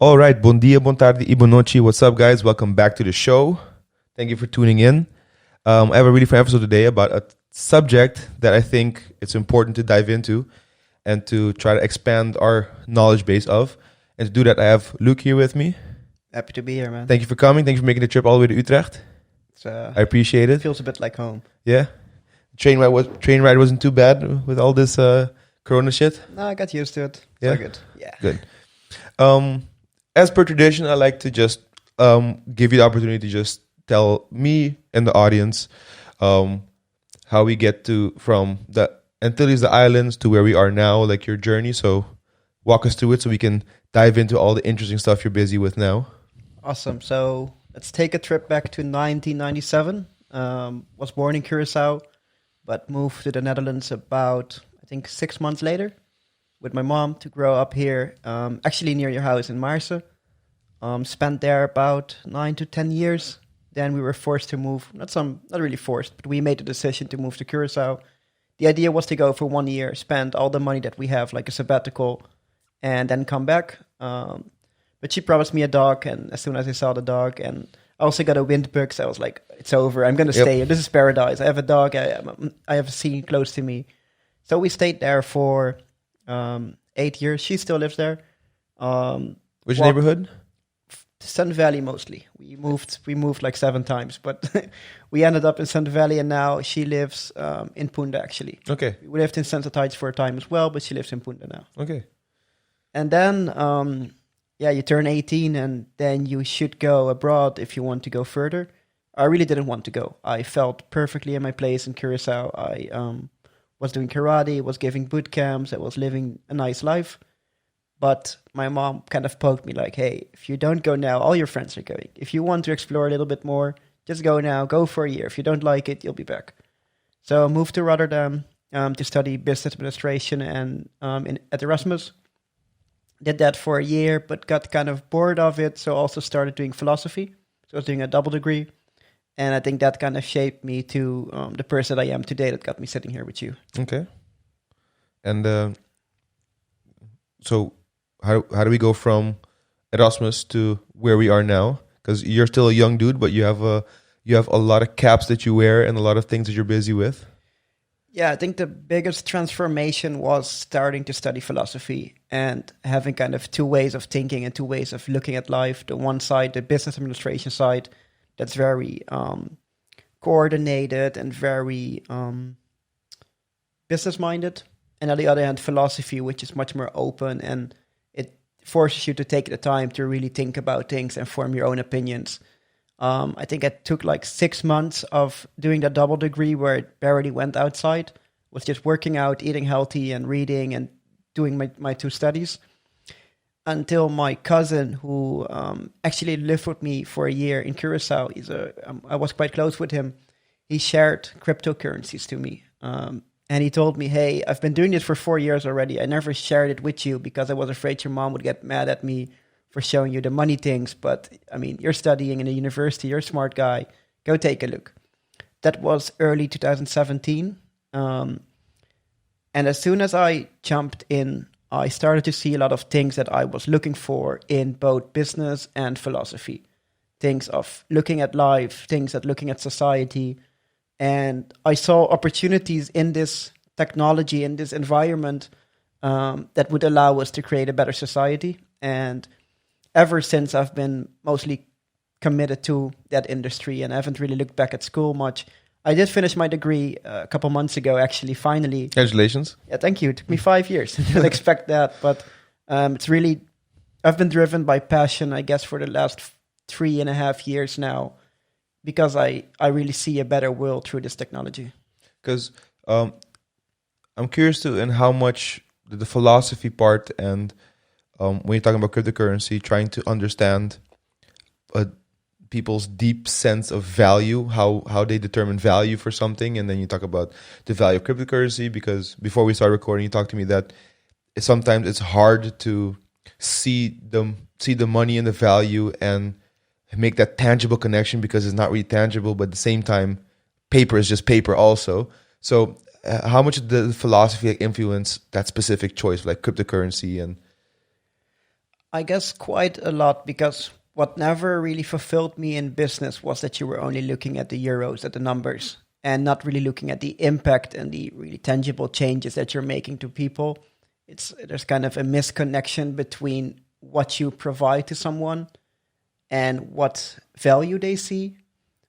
All right, bon dia, bon tarde, y bon noche. What's up, guys? Welcome back to the show. Thank you for tuning in. I have a really fun episode today about a subject that I think it's important to dive into and to try to expand our knowledge base of. And to do that, I have Luuk here with me. Happy to be here, man. Thank you for coming. Thank you for making the trip all the way to Utrecht. I appreciate it. Feels a bit like home. Yeah. Train ride wasn't too bad with all this Corona shit. No, I got used to it. Yeah? So good. Yeah. Good. As per tradition, I like to just give you the opportunity to just tell me and the audience how we get to from the Antilles, the islands, to where we are now, like your journey. So walk us through it so we can dive into all the interesting stuff you're busy with now. Awesome. So let's take a trip back to 1997. Was born in Curacao, but moved to the Netherlands about, I think, 6 months later with my mom to grow up here, actually near your house in Maarsen. Spent there about 9 to 10 years. Then we were forced to move, not really forced, but we made the decision to move to Curacao. The idea was to go for 1 year, spend all the money that we have, like a sabbatical, and then come back. But she promised me a dog, and as soon as I saw the dog, and I also got a wind bug, so I was like, it's over, I'm going to stay here. This is paradise. I have a dog, I have a sea close to me. So we stayed there for 8 years. She still lives there. Which neighborhood? Sun Valley mostly. We moved like 7 times, but we ended up in Sun Valley, and now she lives in Punda, actually. Okay. We lived in Sensatides for a time as well, but she lives in Punda now. Okay. And then, you turn 18, and then you should go abroad if you want to go further. I really didn't want to go. I felt perfectly in my place in Curacao. I was doing karate, was giving boot camps, I was living a nice life. But my mom kind of poked me like, hey, if you don't go now, all your friends are going. If you want to explore a little bit more, just go now, go for a year. If you don't like it, you'll be back. So I moved to Rotterdam to study business administration and at Erasmus. Did that for a year, but got kind of bored of it. So also started doing philosophy. So I was doing a double degree. And I think that kind of shaped me to the person I am today that got me sitting here with you. Okay. And so how do we go from Erasmus to where we are now? Because you're still a young dude, but you have a lot of caps that you wear and a lot of things that you're busy with. Yeah, I think the biggest transformation was starting to study philosophy and having kind of 2 ways of thinking and 2 ways of looking at life. The one side, the business administration side, that's very coordinated and very business-minded. And on the other hand, philosophy, which is much more open, and it forces you to take the time to really think about things and form your own opinions. I think it took like 6 months of doing that double degree where it barely went outside. Was just working out, eating healthy, and reading and doing my 2 studies. Until my cousin, who actually lived with me for a year in Curacao, I was quite close with him. He shared cryptocurrencies to me. And he told me, hey, I've been doing this for 4 years already. I never shared it with you because I was afraid your mom would get mad at me for showing you the money things. But, I mean, you're studying in a university. You're a smart guy. Go take a look. That was early 2017. And as soon as I jumped in, I started to see a lot of things that I was looking for in both business and philosophy. Things of looking at life, things of looking at society. And I saw opportunities in this technology, in this environment, that would allow us to create a better society. And ever since, I've been mostly committed to that industry and I haven't really looked back at school much. I did finish my degree a couple months ago, actually, finally. Congratulations. Yeah, thank you. It took me 5 years. I didn't expect that. But it's really, I've been driven by passion, I guess, for the last 3.5 years now, because I really see a better world through this technology. Because I'm curious too, in how much the philosophy part and when you're talking about cryptocurrency, trying to understand people's deep sense of value, how they determine value for something, and then you talk about the value of cryptocurrency. Because before we start recording, you talked to me that sometimes it's hard to see the money and the value and make that tangible connection because it's not really tangible, but at the same time, paper is just paper also. So how much did the philosophy influence that specific choice, like cryptocurrency? And I guess quite a lot, because what never really fulfilled me in business was that you were only looking at the euros, at the numbers, and not really looking at the impact and the really tangible changes that you're making to people. There's kind of a misconnection between what you provide to someone and what value they see,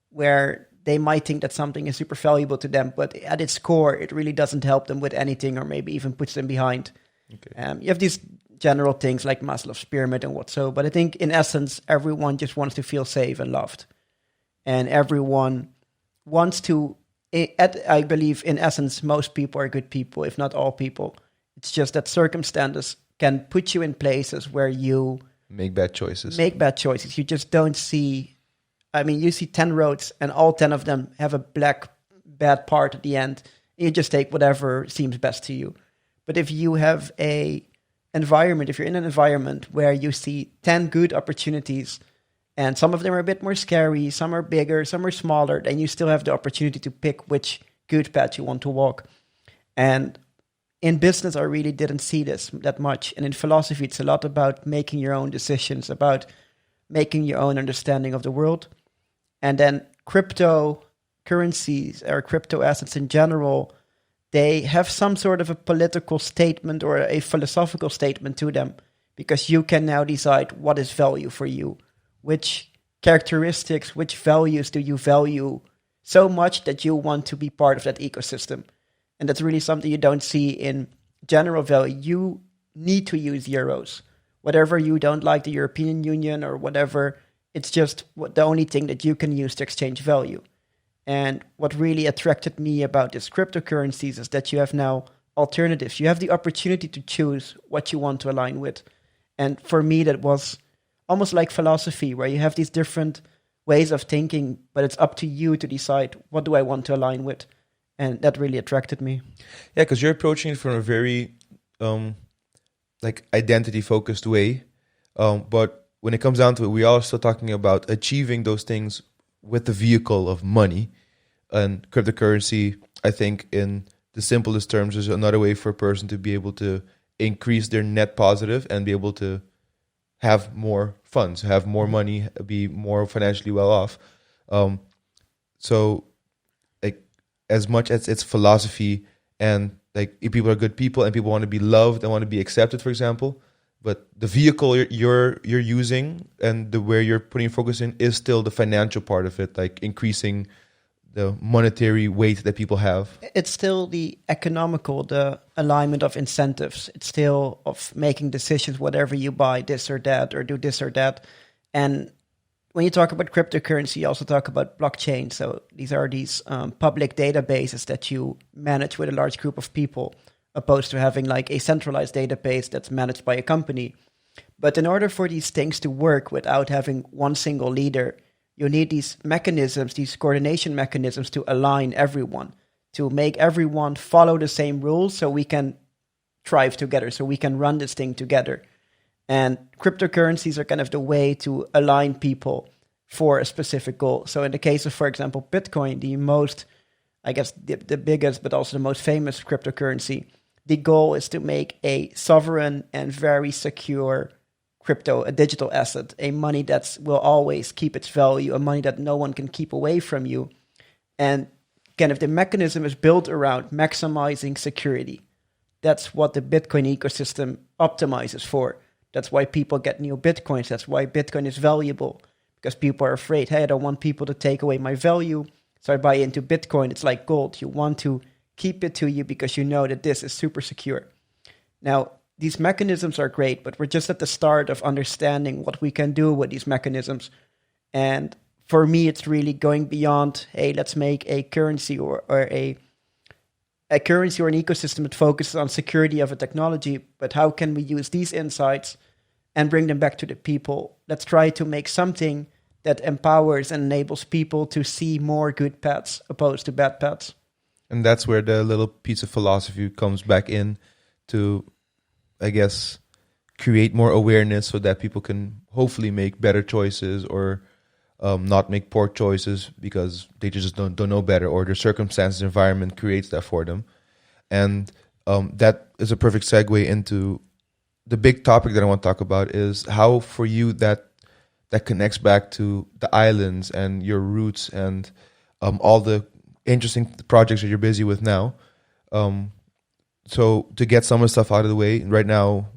where they might think that something is super valuable to them, but at its core, it really doesn't help them with anything, or maybe even puts them behind. Okay. You have these general things like Maslow's pyramid and what so, but I think in essence, everyone just wants to feel safe and loved. And everyone wants to, I believe in essence, most people are good people, if not all people. It's just that circumstances can put you in places where you Make bad choices. You just don't see, I mean, you see 10 roads and all 10 of them have a black bad part at the end. You just take whatever seems best to you. But if you have if you're in an environment where you see 10 good opportunities, and some of them are a bit more scary, some are bigger, some are smaller, then you still have the opportunity to pick which good path you want to walk. And in business, I really didn't see this that much. And in philosophy, it's a lot about making your own decisions, about making your own understanding of the world. And then cryptocurrencies or crypto assets in general, they have some sort of a political statement or a philosophical statement to them, because you can now decide what is value for you, which characteristics, which values do you value so much that you want to be part of that ecosystem. And that's really something you don't see in general value. You need to use euros. Whatever you don't like the European Union or whatever, it's just the only thing that you can use to exchange value. And what really attracted me about this cryptocurrencies is that you have now alternatives. You have the opportunity to choose what you want to align with. And for me, that was almost like philosophy, where you have these different ways of thinking, but it's up to you to decide, what do I want to align with? And that really attracted me. Yeah, because you're approaching it from a very identity-focused way. But when it comes down to it, we are still talking about achieving those things with the vehicle of money. And cryptocurrency, I think, in the simplest terms, is another way for a person to be able to increase their net positive and be able to have more funds, have more money, be more financially well off. So, like, as much as it's philosophy and like if people are good people and people want to be loved and want to be accepted, for example, but the vehicle you're using and the where you're putting focus in is still the financial part of it, like increasing the monetary weight that people have. It's still the alignment of incentives. It's still of making decisions, whatever you buy, this or that, or do this or that. And when you talk about cryptocurrency, you also talk about blockchain. So these are these public databases that you manage with a large group of people, opposed to having like a centralized database that's managed by a company. But in order for these things to work without having one single leader, you need these mechanisms, these coordination mechanisms to align everyone, to make everyone follow the same rules so we can thrive together, so we can run this thing together. And cryptocurrencies are kind of the way to align people for a specific goal. So in the case of, for example, Bitcoin, the most, I guess, the biggest, but also the most famous cryptocurrency, the goal is to make a sovereign and very secure crypto, a digital asset, a money that will always keep its value, a money that no one can keep away from you. And kind of the mechanism is built around maximizing security. That's what the Bitcoin ecosystem optimizes for. That's why people get new Bitcoins. That's why Bitcoin is valuable, because people are afraid, hey, I don't want people to take away my value, so I buy into Bitcoin. It's like gold. You want to keep it to you because you know that this is super secure. Now, these mechanisms are great, but we're just at the start of understanding what we can do with these mechanisms. And for me, it's really going beyond, hey, let's make a currency or a currency or an ecosystem that focuses on security of a technology, but how can we use these insights and bring them back to the people? Let's try to make something that empowers and enables people to see more good paths opposed to bad paths. And that's where the little piece of philosophy comes back in to, I guess, create more awareness so that people can hopefully make better choices or not make poor choices because they just don't know better, or their circumstances, environment creates that for them. And that is a perfect segue into the big topic that I want to talk about is how for you that connects back to the islands and your roots and all the interesting projects that you're busy with now. So to get some of the stuff out of the way right now,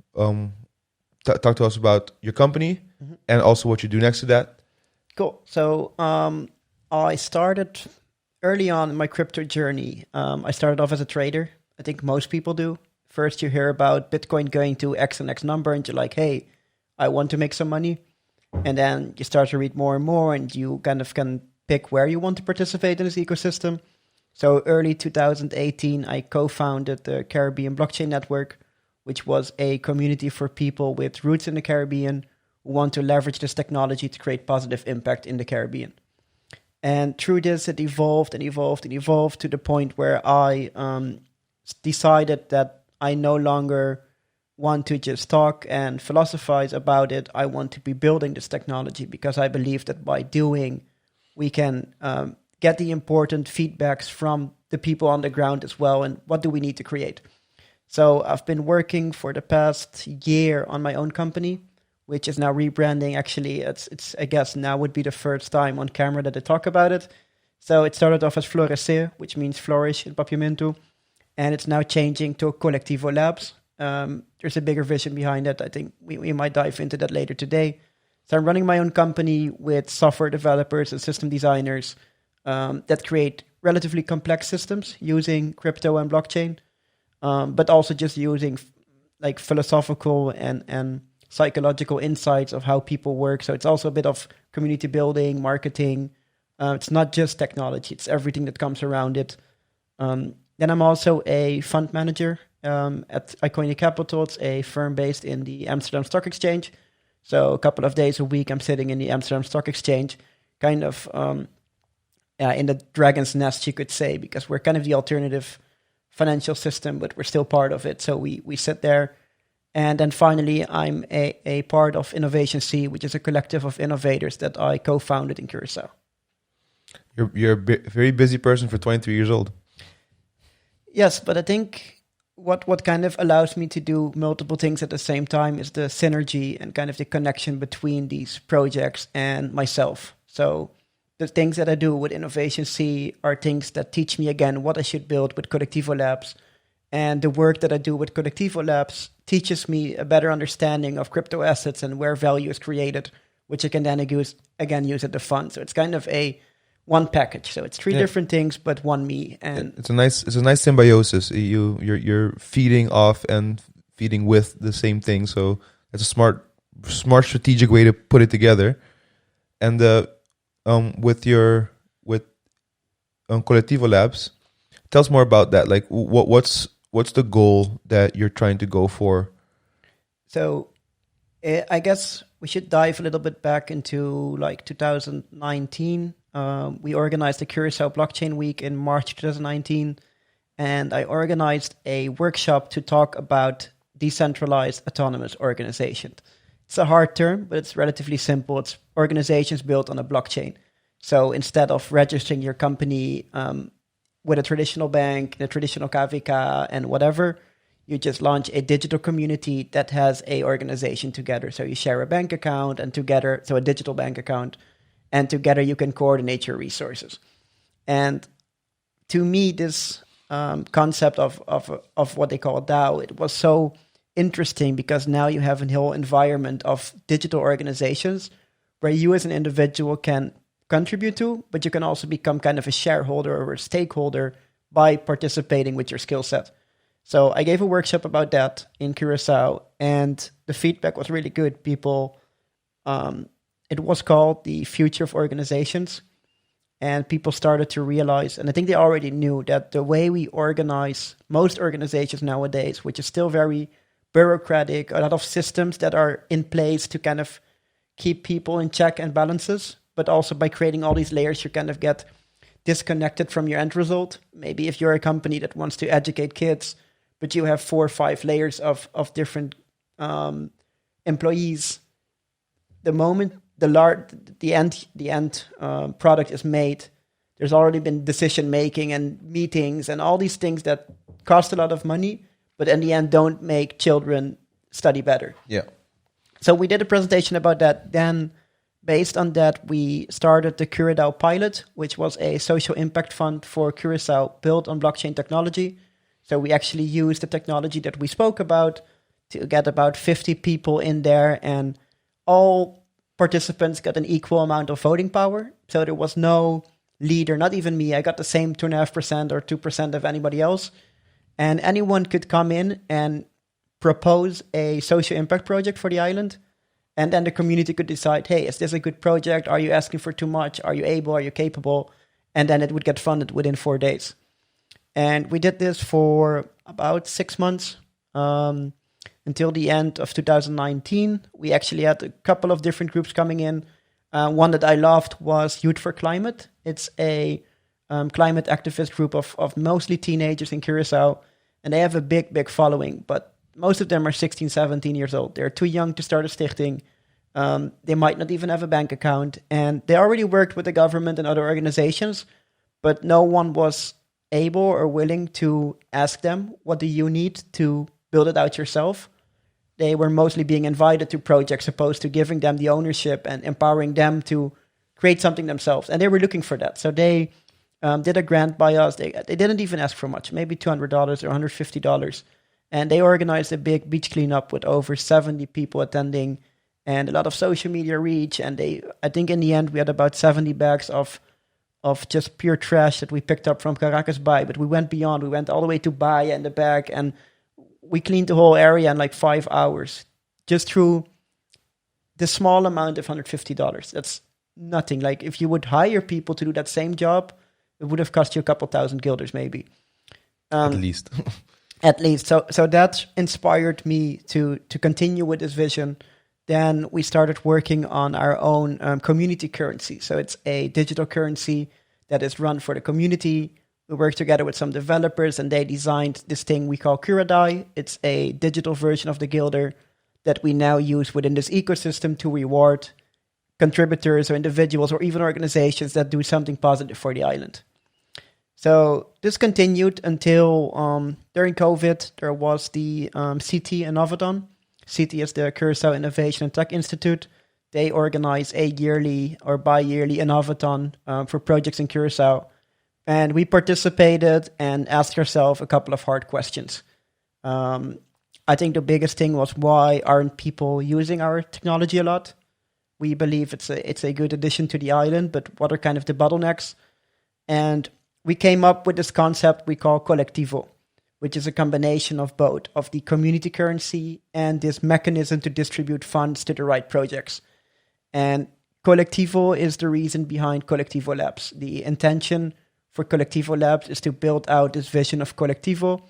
talk to us about your company and also what you do next to that. Cool. So I started early on in my crypto journey. I started off as a trader. I think most people do. First, you hear about Bitcoin going to X and X number, and you're like, hey, I want to make some money. And then you start to read more and more, and you kind of can pick where you want to participate in this ecosystem. So early 2018, I co-founded the Caribbean Blockchain Network, which was a community for people with roots in the Caribbean who want to leverage this technology to create positive impact in the Caribbean. And through this, it evolved and evolved and evolved to the point where I decided that I no longer want to just talk and philosophize about it. I want to be building this technology because I believe that by doing, we can get the important feedbacks from the people on the ground as well. And what do we need to create? So I've been working for the past year on my own company, which is now rebranding. Actually, it's I guess now would be the first time on camera that I talk about it. So it started off as Florescer, which means flourish in Papiamento. And it's now changing to Colectivo Labs. There's a bigger vision behind it. I think we might dive into that later today. So I'm running my own company with software developers and system designers that create relatively complex systems using crypto and blockchain, but also just using like philosophical and psychological insights of how people work. So it's also a bit of community building, marketing. It's not just technology. It's everything that comes around it. Then I'm also a fund manager at Iconia Capital. It's a firm based in the Amsterdam Stock Exchange. So a couple of days a week, I'm sitting in the Amsterdam Stock Exchange, kind of in the dragon's nest, you could say, because we're kind of the alternative financial system, but we're still part of it. So we sit there. And then finally, I'm a part of Innovation C, which is a collective of innovators that I co-founded in Curacao. You're a very busy person for 23 years old. Yes, but I think what kind of allows me to do multiple things at the same time is the synergy and kind of the connection between these projects and myself. So the things that I do with Innovation C are things that teach me, again, what I should build with Colectivo Labs. And the work that I do with Colectivo Labs teaches me a better understanding of crypto assets and where value is created, which I can then use at the fund. So it's kind of a one package. So it's three different things, but one me. And it's a nice symbiosis. You're feeding off and feeding with the same thing. So it's a smart strategic way to put it together. And with Colectivo Labs, tell us more about that. Like what's the goal that you're trying to go for? So I guess we should dive a little bit back into like 2019. We organized the Curacao Blockchain Week in March 2019, and I organized a workshop to talk about decentralized autonomous organizations. It's a hard term, but it's relatively simple. It's organizations built on a blockchain. So instead of registering your company with a traditional bank, a traditional KVK, and whatever, you just launch a digital community that has a organization together. So you share a bank account and together, so a digital bank account, and together you can coordinate your resources. And to me, this concept of what they call DAO, it was so interesting because now you have a whole environment of digital organizations where you as an individual can contribute to, but you can also become kind of a shareholder or a stakeholder by participating with your skill set. So I gave a workshop about that in Curacao, and the feedback was really good. People, it was called the Future of Organizations, and people started to realize, and I think they already knew, that the way we organize most organizations nowadays, which is still very bureaucratic, a lot of systems that are in place to kind of keep people in check and balances, but also by creating all these layers, you kind of get disconnected from your end result. Maybe if you're a company that wants to educate kids, but you have 4 or 5 layers of different employees, the moment the end product is made, there's already been decision making and meetings and all these things that cost a lot of money, but in the end don't make children study better. Yeah. So we did a presentation about that. Then, based on that, we started the Curacao pilot, which was a social impact fund for Curacao built on blockchain technology. So we actually used the technology that we spoke about to get about 50 people in there, and all participants got an equal amount of voting power. So there was no leader, not even me. I got the same 2.5% or 2% of anybody else. And anyone could come in and propose a social impact project for the island. And then the community could decide, hey, is this a good project? Are you asking for too much? Are you able? Are you capable? And then it would get funded within 4 days. And we did this for about 6 months. Until the end of 2019, we actually had a couple of different groups coming in. One that I loved was Youth for Climate. It's a climate activist group of mostly teenagers in Curacao. And they have a big following, but most of them are 16, 17 years old. They're too young to start a stichting. They might not even have a bank account. And they already worked with the government and other organizations, but no one was able or willing to ask them, what do you need to build it out yourself? They were mostly being invited to projects opposed to giving them the ownership and empowering them to create something themselves. And they were looking for that. So they did a grant by us. They didn't even ask for much, maybe $200 or $150. And they organized a big beach cleanup with over 70 people attending and a lot of social media reach. And I think in the end, we had about 70 bags of just pure trash that we picked up from Caracas Bay. But we went beyond. We went all the way to Bahia and the back, and we cleaned the whole area in like 5 hours just through the small amount of $150. That's nothing. Like if you would hire people to do that same job, it would have cost you a couple thousand guilders maybe. At least. At least. So that inspired me to continue with this vision. Then we started working on our own community currency. So it's a digital currency that is run for the community. We worked together with some developers, and they designed this thing we call Curadai. It's a digital version of the guilder that we now use within this ecosystem to reward contributors or individuals or even organizations that do something positive for the island. So this continued until during COVID, there was the CT Innovathon. CT is the Curacao Innovation and Tech Institute. They organize a yearly or bi-yearly Innovathon for projects in Curacao. And we participated and asked ourselves a couple of hard questions. I think the biggest thing was, why aren't people using our technology a lot? We believe it's a good addition to the island, but what are kind of the bottlenecks? And we came up with this concept we call Colectivo, which is a combination of both, of the community currency and this mechanism to distribute funds to the right projects. And Colectivo is the reason behind Colectivo Labs. The intention for Colectivo Labs is to build out this vision of Colectivo.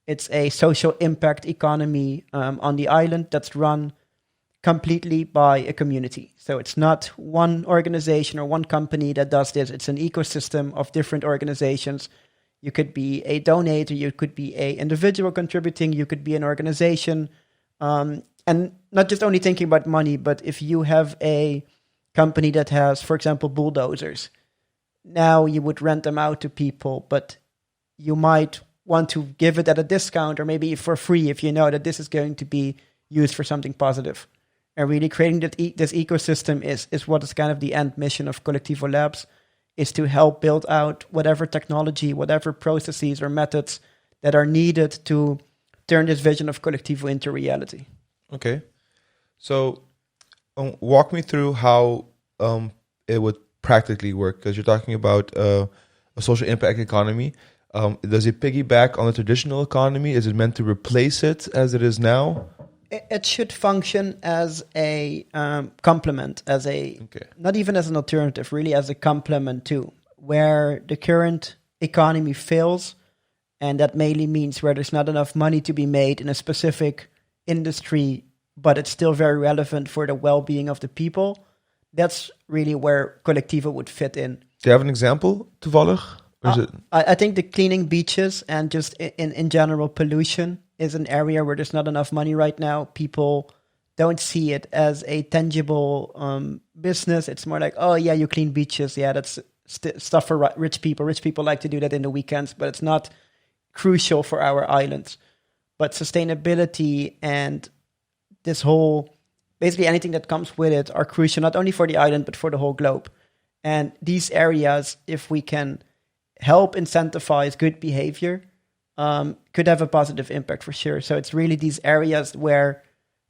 It's a social impact economy on the island that's run completely by a community. So it's not one organization or one company that does this. It's an ecosystem of different organizations. You could be a donator, you could be an individual contributing, you could be an organization. And not just only thinking about money, but if you have a company that has, for example, bulldozers, now you would rent them out to people, but you might want to give it at a discount or maybe for free if you know that this is going to be used for something positive. And really creating this ecosystem is what is kind of the end mission of Colectivo Labs, is to help build out whatever technology, whatever processes or methods that are needed to turn this vision of Colectivo into reality. Okay. So walk me through how it would practically work, because you're talking about a social impact economy. Does it piggyback on the traditional economy? Is it meant to replace it as it is now? It should function as a complement, not even as an alternative, really as a complement to where the current economy fails. And that mainly means where there's not enough money to be made in a specific industry, but it's still very relevant for the well-being of the people. That's really where Colectivo would fit in. Do you have an example, toevallig? I think the cleaning beaches and just in general pollution is an area where there's not enough money right now. People don't see it as a tangible business. It's more like, oh yeah, you clean beaches. Yeah, that's stuff for rich people. Rich people like to do that in the weekends, but it's not crucial for our islands. But sustainability and this whole, basically anything that comes with it are crucial, not only for the island, but for the whole globe. And these areas, if we can help incentivize good behavior, could have a positive impact for sure. So it's really these areas where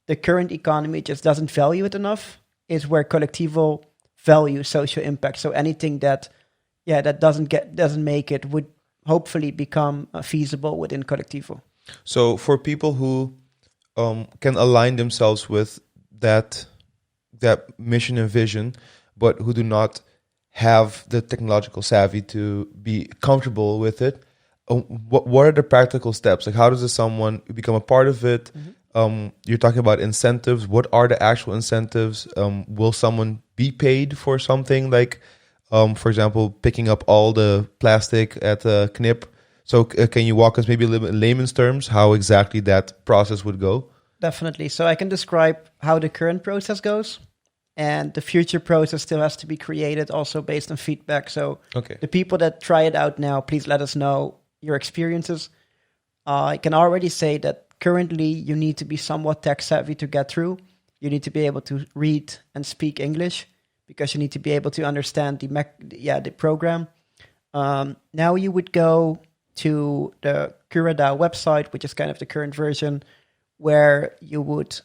the current economy just doesn't value it enough, is where Collectivo values social impact. So anything that doesn't make it would hopefully become feasible within Collectivo. So for people who can align themselves with that mission and vision, but who do not have the technological savvy to be comfortable with it, what are the practical steps? Like, how does someone become a part of it? You're talking about incentives. What are the actual incentives? Will someone be paid for something like, for example, picking up all the plastic at the Knip? So can you walk us maybe a little bit in layman's terms how exactly that process would go? Definitely. So I can describe how the current process goes. And the future process still has to be created, also based on feedback. So the people that try it out now, please let us know your experiences. I can already say that currently you need to be somewhat tech savvy to get through. You need to be able to read and speak English because you need to be able to understand the program. Now you would go to the Curacao website, which is kind of the current version, where you would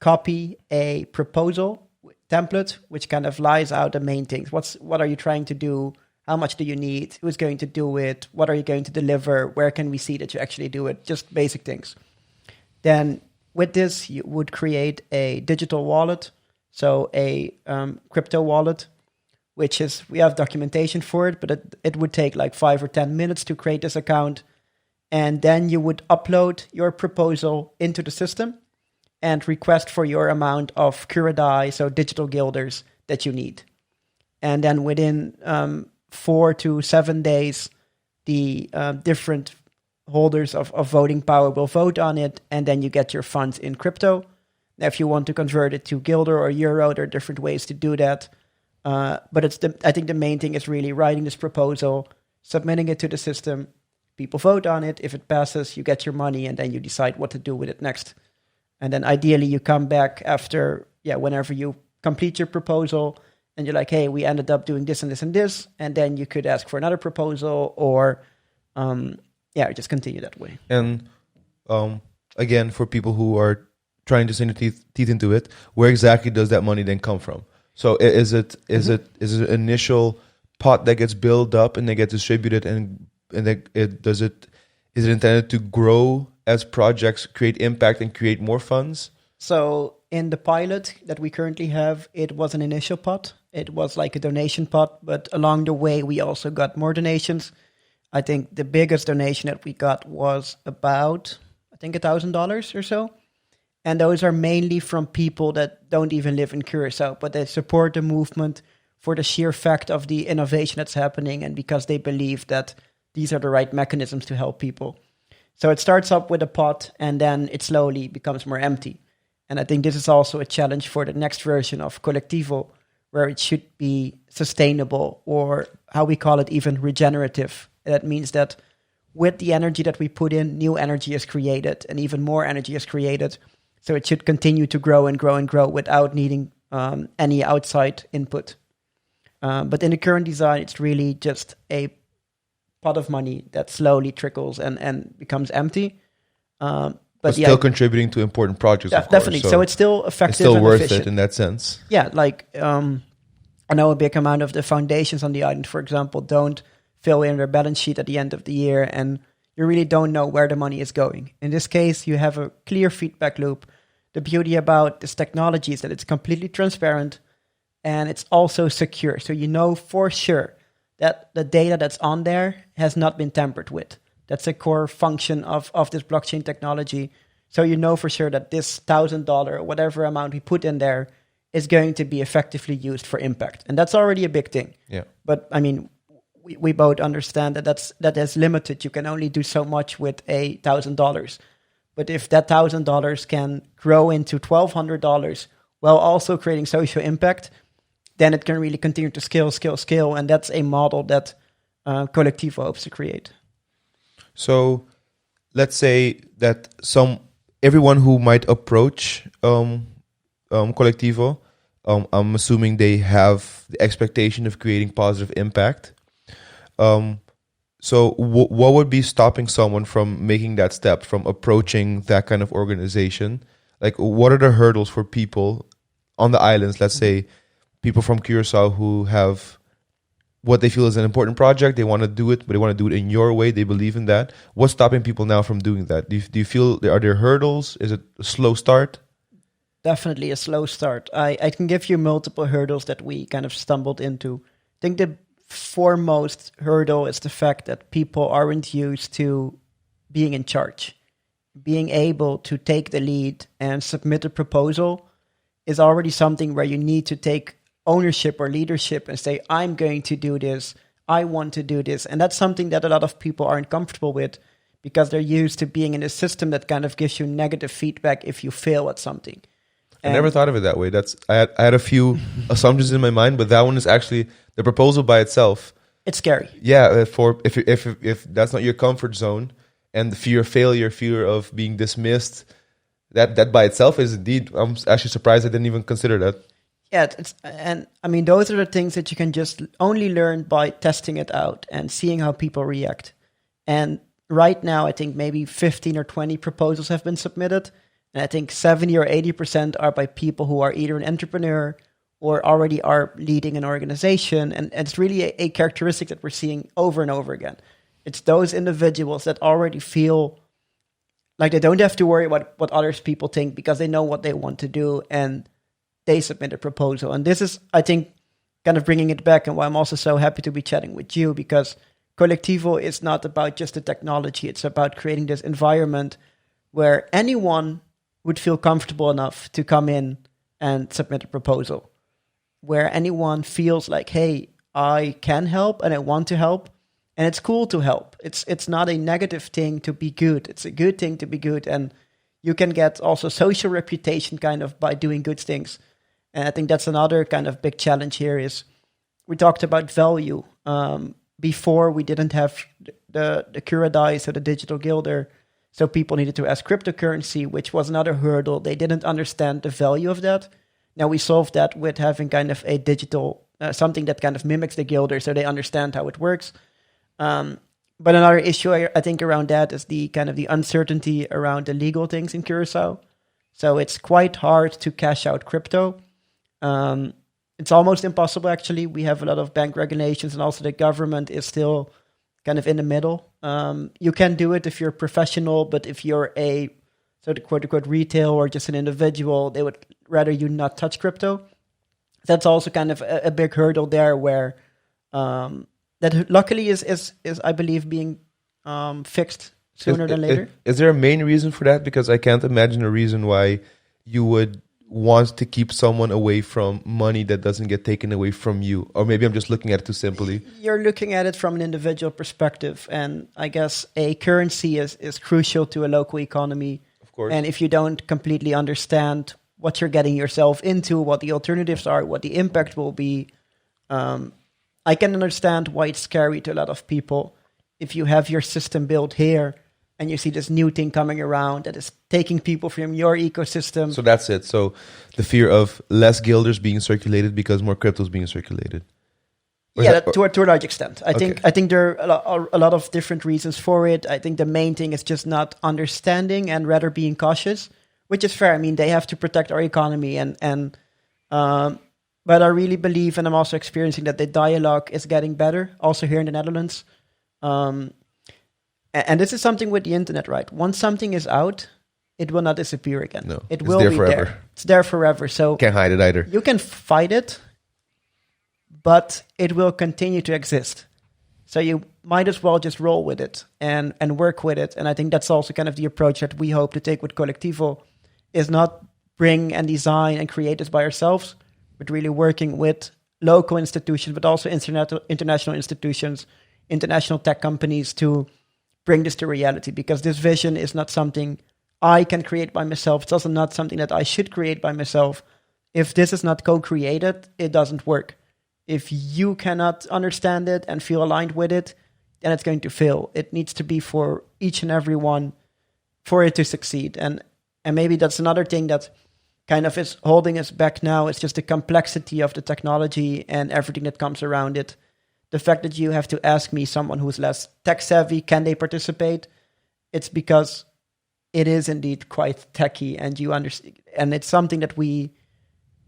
copy a proposal template, which kind of lies out the main things. What are you trying to do? How much do you need? Who's going to do it? What are you going to deliver? Where can we see that you actually do it? Just basic things. Then with this, you would create a digital wallet, so a crypto wallet, which is, we have documentation for it, but it would take like 5 or 10 minutes to create this account. And then you would upload your proposal into the system and request for your amount of Curacao, so digital guilders that you need. And then within 4 to 7 days, the different holders of voting power will vote on it, and then you get your funds in crypto. Now, if you want to convert it to guilder or euro, there are different ways to do that. But I think the main thing is really writing this proposal, submitting it to the system. People vote on it. If it passes, you get your money, and then you decide what to do with it next. And then ideally you come back after, whenever you complete your proposal and you're like, hey, we ended up doing this and this and this. And then you could ask for another proposal or, just continue that way. And again, for people who are trying to sink their teeth into it, where exactly does that money then come from? So is it an initial pot that gets built up and they get distributed and is it intended to grow as projects create impact and create more funds? So in the pilot that we currently have, it was an initial pot. It was like a donation pot, but along the way, we also got more donations. I think the biggest donation that we got was about, $1,000 or so. And those are mainly from people that don't even live in Curacao, but they support the movement for the sheer fact of the innovation that's happening and because they believe that these are the right mechanisms to help people. So it starts up with a pot and then it slowly becomes more empty. And I think this is also a challenge for the next version of Collectivo, where it should be sustainable, or how we call it, even regenerative. That means that with the energy that we put in, new energy is created and even more energy is created. So it should continue to grow and grow and grow without needing any outside input. But in the current design, it's really just a pot of money that slowly trickles and becomes empty. But still contributing to important projects, of course. Definitely. So it's still effective. It's still and worth efficient. it in that sense. Yeah, like I know a big amount of the foundations on the island, for example, don't fill in their balance sheet at the end of the year, and you really don't know where the money is going. In this case, you have a clear feedback loop. The beauty about this technology is that it's completely transparent and it's also secure. So you know for sure that the data that's on there has not been tampered with. That's a core function of this blockchain technology. So you know for sure that this $1,000 or whatever amount we put in there is going to be effectively used for impact. And that's already a big thing. Yeah. But I mean, we both understand that is limited. You can only do so much with $1,000. But if that $1,000 can grow into $1,200 while also creating social impact, then it can really continue to scale. And that's a model that Collectivo hopes to create. So let's say that some everyone who might approach Collectivo, I'm assuming they have the expectation of creating positive impact. So what would be stopping someone from making that step, from approaching that kind of organization? Like, what are the hurdles for people on the islands, let's say people from Curacao who have what they feel is an important project, they want to do it, but they want to do it in your way, they believe in that. What's stopping people now from doing that? Do you feel, are there hurdles? Is it a slow start? Definitely a slow start. I can give you multiple hurdles that we kind of stumbled into. I think the foremost hurdle is the fact that people aren't used to being in charge. Being able to take the lead and submit a proposal is already something where you need to take ownership or leadership and say, I'm going to do this, I want to do this. And that's something that a lot of people aren't comfortable with because they're used to being in a system that kind of gives you negative feedback if you fail at something. I never thought of it that way. I had a few assumptions in my mind, but that one is actually the proposal by itself. It's scary. Yeah, for if that's not your comfort zone, and the fear of failure, fear of being dismissed, that by itself is indeed. I'm actually surprised I didn't even consider that. Yeah, and I mean, those are the things that you can just only learn by testing it out and seeing how people react. And right now, I think maybe 15 or 20 proposals have been submitted. And I think 70 or 80% are by people who are either an entrepreneur or already are leading an organization. And it's really a characteristic that we're seeing over and over again. It's those individuals that already feel like they don't have to worry about what others people think because they know what they want to do and they submit a proposal. And this is, I think, kind of bringing it back and why I'm also so happy to be chatting with you, because Collectivo is not about just the technology. It's about creating this environment where anyone would feel comfortable enough to come in and submit a proposal, where anyone feels like, hey, I can help and I want to help. And it's cool to help. It's not a negative thing to be good. It's a good thing to be good. And you can get also social reputation kind of by doing good things. And I think that's another kind of big challenge here is we talked about value. Before we didn't have the Curadice or the digital guilder. So people needed to ask cryptocurrency, which was another hurdle. They didn't understand the value of that. Now we solved that with having kind of a digital, something that kind of mimics the guilder so they understand how it works. But another issue I think around that is the kind of the uncertainty around the legal things in Curacao. So it's quite hard to cash out crypto. It's almost impossible, actually. We have a lot of bank regulations, and also the government is still kind of in the middle. You can do it if you're a professional, but if you're a sort of quote-unquote retail or just an individual, they would rather you not touch crypto. That's also kind of a big hurdle there where that luckily is I believe, being fixed sooner than later. Is there a main reason for that? Because I can't imagine a reason why you would want to keep someone away from money that doesn't get taken away from you. Or maybe I'm just looking at it too simply. You're looking at it from an individual perspective. And I guess a currency is crucial to a local economy. Of course. And if you don't completely understand what you're getting yourself into, what the alternatives are, what the impact will be, I can understand why it's scary to a lot of people. If you have your system built here, and you see this new thing coming around that is taking people from your ecosystem. So that's it. So the fear of less guilders being circulated because more crypto is being circulated. To a large extent. I think there are a lot of different reasons for it. I think the main thing is just not understanding and rather being cautious, which is fair. I mean, they have to protect our economy but I really believe, and I'm also experiencing that the dialogue is getting better, also here in the Netherlands. And this is something with the internet, right? Once something is out, it will not disappear again. No, it will be forever. there. It's there forever. So can't hide it either. You can fight it, but it will continue to exist. So you might as well just roll with it and work with it. And I think that's also kind of the approach that we hope to take with Collectivo, is not bring and design and create this by ourselves, but really working with local institutions, but also international institutions, international tech companies to bring this to reality, because this vision is not something I can create by myself. It's also not something that I should create by myself. If this is not co-created, it doesn't work. If you cannot understand it and feel aligned with it, then it's going to fail. It needs to be for each and every one for it to succeed. And And maybe that's another thing that kind of is holding us back now. It's just the complexity of the technology and everything that comes around it. The fact that you have to ask me, someone who's less tech savvy, can they participate? It's because it is indeed quite techy, and you understand, and it's something that we,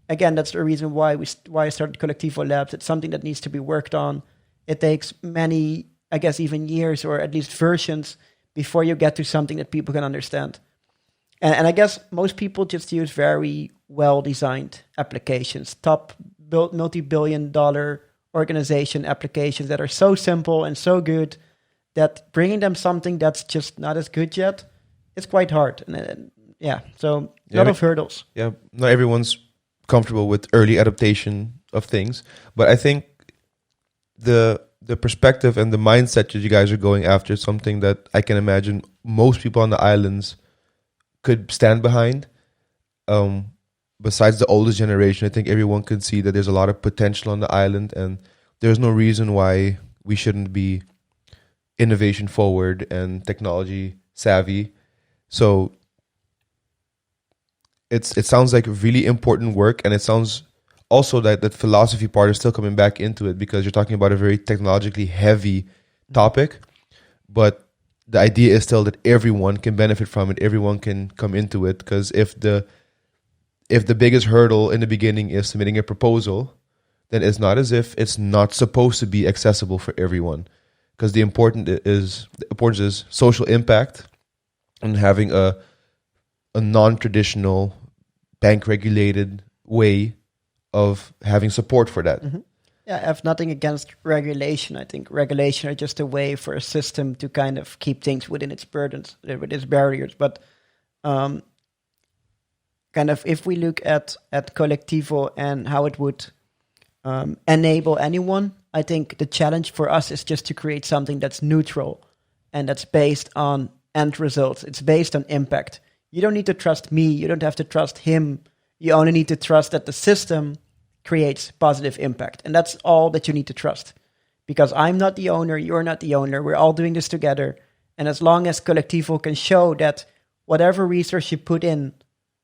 again, that's the reason why I started Collectivo Labs. It's something that needs to be worked on. It takes many, I guess, even years or at least versions before you get to something that people can understand. And I guess most people just use very well-designed applications, multi-billion-dollar organization applications that are so simple and so good that bringing them something that's just not as good yet, it's quite hard. So a lot of hurdles. Yeah, not everyone's comfortable with early adaptation of things, but I think the perspective and the mindset that you guys are going after is something that I can imagine most people on the islands could stand behind. Besides the oldest generation, I think everyone can see that there's a lot of potential on the island, and there's no reason why we shouldn't be innovation forward and technology savvy. So it sounds like really important work, and it sounds also that philosophy part is still coming back into it, because you're talking about a very technologically heavy topic, but the idea is still that everyone can benefit from it, everyone can come into it, because if the biggest hurdle in the beginning is submitting a proposal, then it's not as if it's not supposed to be accessible for everyone, because the importance is social impact and having a non-traditional bank regulated way of having support for that. Mm-hmm. Yeah, I have nothing against regulation. I think regulation is just a way for a system to kind of keep things within its burdens, with its barriers. But kind of if we look at Collectivo and how it would enable anyone, I think the challenge for us is just to create something that's neutral and that's based on end results. It's based on impact. You don't need to trust me. You don't have to trust him. You only need to trust that the system creates positive impact. And that's all that you need to trust. Because I'm not the owner, you're not the owner, we're all doing this together. And as long as Collectivo can show that whatever resource you put in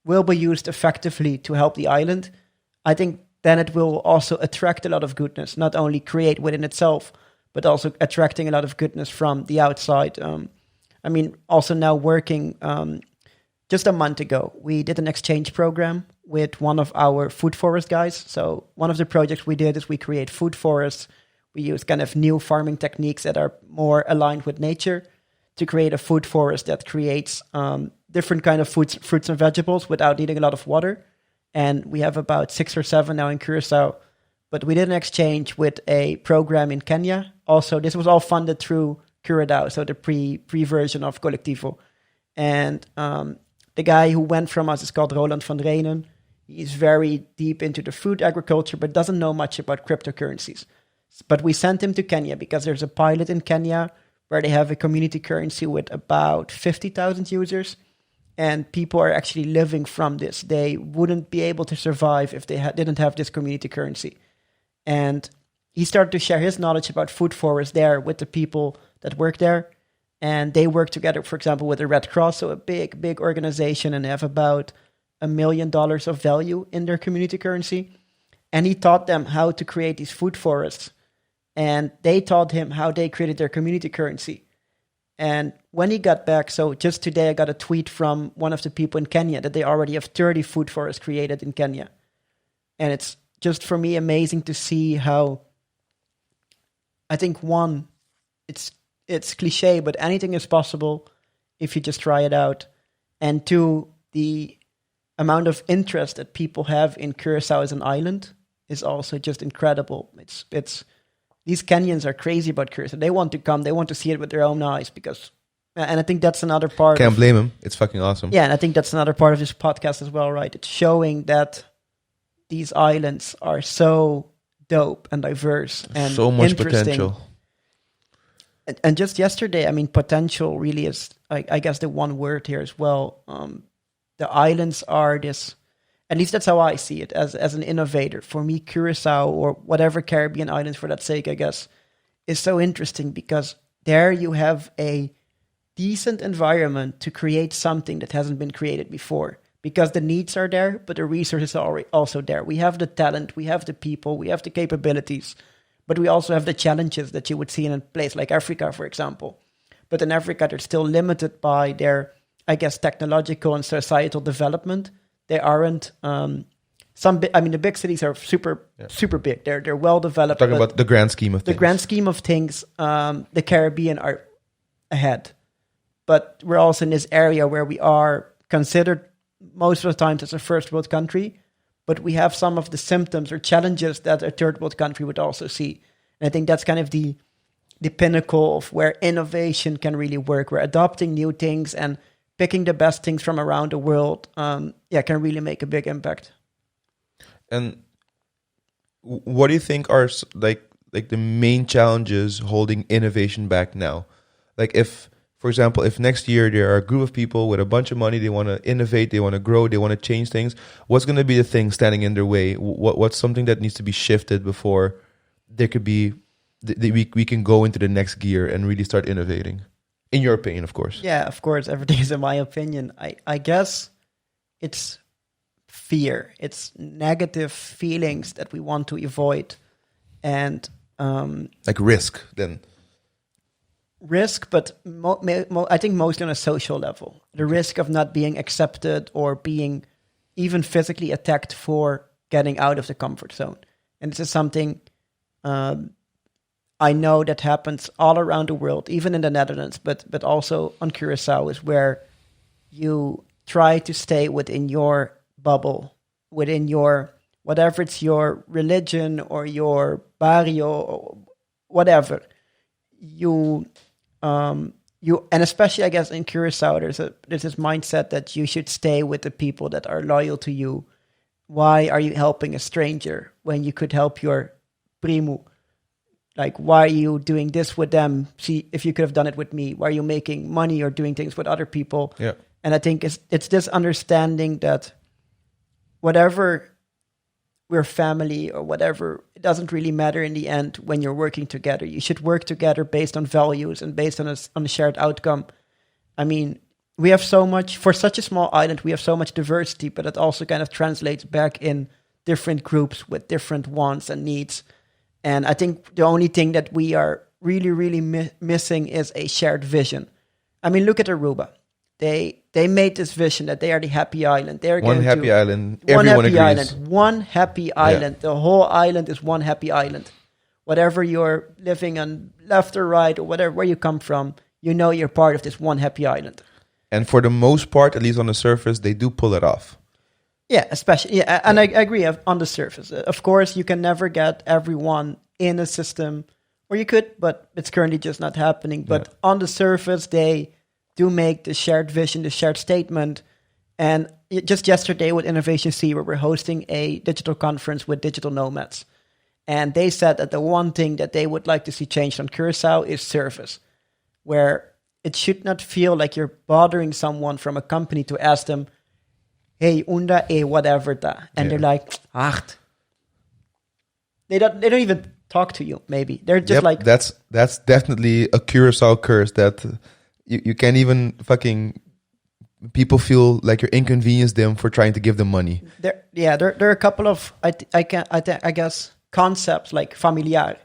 will be used effectively to help the island, I think then it will also attract a lot of goodness, not only create within itself, but also attracting a lot of goodness from the outside. Also now working, just a month ago, we did an exchange program with one of our food forest guys. So one of the projects we did is we create food forests. We use kind of new farming techniques that are more aligned with nature to create a food forest that creates different kind of fruits and vegetables without needing a lot of water. And we have about 6 or 7 now in Curacao. But we did an exchange with a program in Kenya. Also, this was all funded through Curacao, so the pre-version of Collectivo. And the guy who went from us is called Roland van Reenen. He's very deep into the food agriculture, but doesn't know much about cryptocurrencies. But we sent him to Kenya because there's a pilot in Kenya where they have a community currency with about 50,000 users. And people are actually living from this. They wouldn't be able to survive if they didn't have this community currency. And he started to share his knowledge about food forests there with the people that work there. And they work together, for example, with the Red Cross, so a big, big organization, and have about $1 million of value in their community currency. And he taught them how to create these food forests. And they taught him how they created their community currency. And when he got back, so just today I got a tweet from one of the people in Kenya that they already have 30 food forests created in Kenya. And it's just for me amazing to see how, I think one, it's cliche, but anything is possible if you just try it out. And two, the amount of interest that people have in Curacao as an island is also just incredible. It's these Kenyans are crazy about Curacao. They want to come, they want to see it with their own eyes because, and I think that's another part. Can't blame them. It's fucking awesome. Yeah, and I think that's another part of this podcast as well, right? It's showing that these islands are so dope and diverse and so much interesting. potential. And just yesterday, I mean, potential really is, I guess, the one word here as well. The islands are this, at least that's how I see it as an innovator. For me, Curacao or whatever Caribbean islands for that sake, I guess, is so interesting because there you have a decent environment to create something that hasn't been created before, because the needs are there, but the resources are also there. We have the talent, we have the people, we have the capabilities, but we also have the challenges that you would see in a place like Africa, for example. But in Africa, they're still limited by their, I guess, technological and societal development. They aren't. The big cities are super big. They're well developed. Talking about the grand scheme of things. The grand scheme of things, the Caribbean are ahead. But we're also in this area where we are considered most of the times as a first world country, but we have some of the symptoms or challenges that a third world country would also see. And I think that's kind of the pinnacle of where innovation can really work. We're adopting new things and picking the best things from around the world, can really make a big impact. And what do you think are like the main challenges holding innovation back now? Like if, for example, if next year there are a group of people with a bunch of money, they want to innovate, they want to grow, they want to change things, what's going to be the thing standing in their way? What's something that needs to be shifted before there could be we can go into the next gear and really start innovating? In your opinion, of course. Yeah, of course. Everything is in my opinion. I guess it's fear. It's negative feelings that we want to avoid. And like risk, then. Risk, but I think mostly on a social level. The risk of not being accepted or being even physically attacked for getting out of the comfort zone. And this is something I know that happens all around the world, even in the Netherlands, but also on Curacao, is where you try to stay within your bubble, within your, whatever it's your religion or your barrio or whatever. And especially, I guess, in Curacao, there's this mindset that you should stay with the people that are loyal to you. Why are you helping a stranger when you could help your primo? Like, why are you doing this with them? See, if you could have done it with me, why are you making money or doing things with other people? Yeah. And I think it's this understanding that whatever we're family or whatever, it doesn't really matter in the end when you're working together. You should work together based on values and based on a shared outcome. I mean, we have so much, for such a small island, we have so much diversity, but it also kind of translates back in different groups with different wants and needs. And I think the only thing that we are really, really missing is a shared vision. I mean, look at Aruba. They made this vision that they are the happy island. They're one happy island. Everyone agrees. One happy island. The whole island is one happy island. Whatever you're living on, left or right, or whatever, where you come from, you know you're part of this one happy island. And for the most part, at least on the surface, they do pull it off. Yeah, especially. Yeah, and I agree on the surface. Of course, you can never get everyone in a system, or you could, but it's currently just not happening. But on the surface, they do make the shared vision, the shared statement. And just yesterday with Innovation C, where we're hosting a digital conference with digital nomads. And they said that the one thing that they would like to see changed on Curacao is service, where it should not feel like you're bothering someone from a company to ask them, hey, unda whatever da. And they're like, ach. They don't even talk to you, maybe. They're just like... That's definitely a Curacao curse that you can't even fucking... People feel like you inconvenience them for trying to give them money. There are a couple of, I guess, concepts like familiar.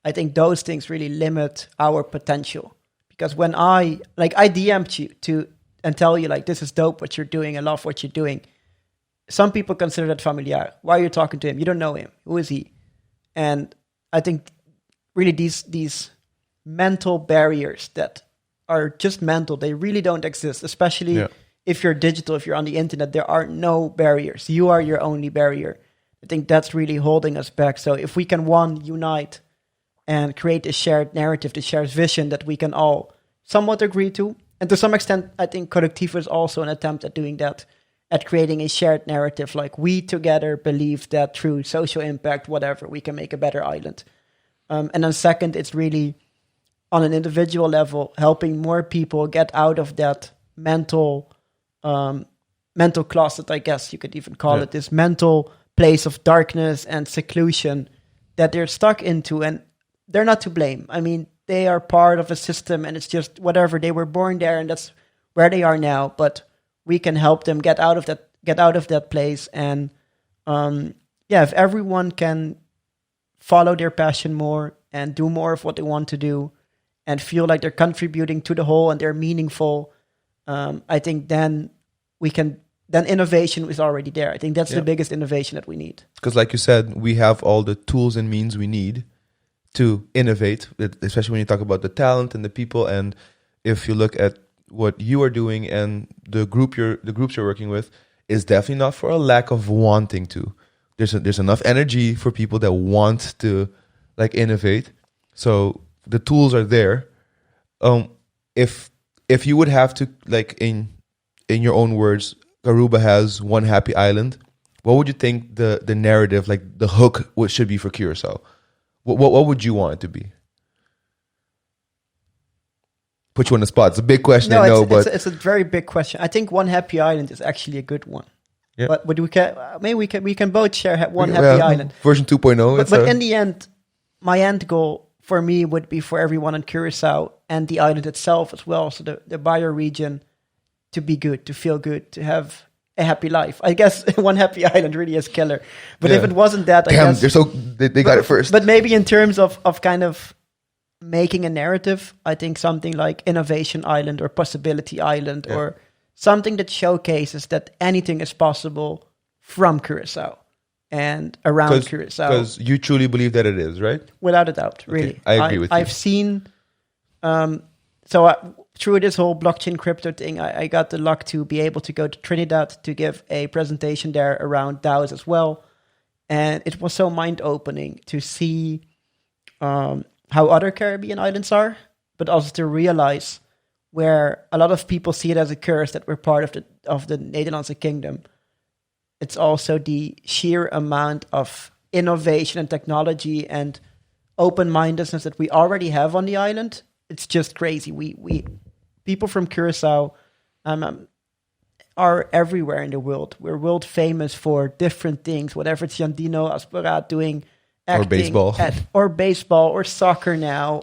I think those things really limit our potential. Because when I DM'd you and tell you, like, this is dope what you're doing, I love what you're doing. Some people consider that familiar. Why are you talking to him? You don't know him. Who is he? And I think really these mental barriers that are just mental, they really don't exist, especially if you're digital, if you're on the internet, there are no barriers. You are your only barrier. I think that's really holding us back. So if we can, unite and create a shared narrative, the shared vision that we can all somewhat agree to, and to some extent, I think Collectivo is also an attempt at doing that, at creating a shared narrative, like we together believe that through social impact, whatever, we can make a better island. And then second, it's really on an individual level, helping more people get out of that mental closet, I guess you could even call it, this mental place of darkness and seclusion that they're stuck into, and they're not to blame. I mean, they are part of a system, and it's just whatever, they were born there, and that's where they are now. But we can help them get out of that place. And if everyone can follow their passion more and do more of what they want to do, and feel like they're contributing to the whole and they're meaningful, I think then innovation is already there. I think that's the biggest innovation that we need. Because like you said, we have all the tools and means we need to innovate, especially when you talk about the talent and the people. And if you look at what you are doing and the groups you're working with, is definitely not for a lack of wanting to. There's enough energy for people that want to like innovate. So the tools are there. If you would have to, like, in your own words, Aruba has one happy island, what would you think the narrative, like the hook, should be for Curacao? What would you want it to be? Put you on the spot. It's a big question, I know, but it's a very big question. I think one happy island is actually a good one. Yeah. But we can both share one happy island. Version 2.0. But in the end, my end goal for me would be for everyone in Curacao and the island itself as well, so the bioregion, to be good, to feel good, to have a happy life. I guess one happy island really is killer. But if it wasn't that, I guess... They got it first. But maybe in terms of kind of making a narrative, I think something like Innovation Island or Possibility Island or something that showcases that anything is possible from Curacao and around Curacao. Because you truly believe that it is, right? Without a doubt, really. Okay. I agree with you. I've seen... through this whole blockchain crypto thing, I got the luck to be able to go to Trinidad to give a presentation there around DAOs as well. And it was so mind-opening to see how other Caribbean islands are, but also to realize where a lot of people see it as a curse that we're part of the Nederlandse kingdom. It's also the sheer amount of innovation and technology and open-mindedness that we already have on the island. It's just crazy. We people from Curacao are everywhere in the world. We're world famous for different things, whatever it's Jandino, Aspera doing acting, or baseball, or soccer now,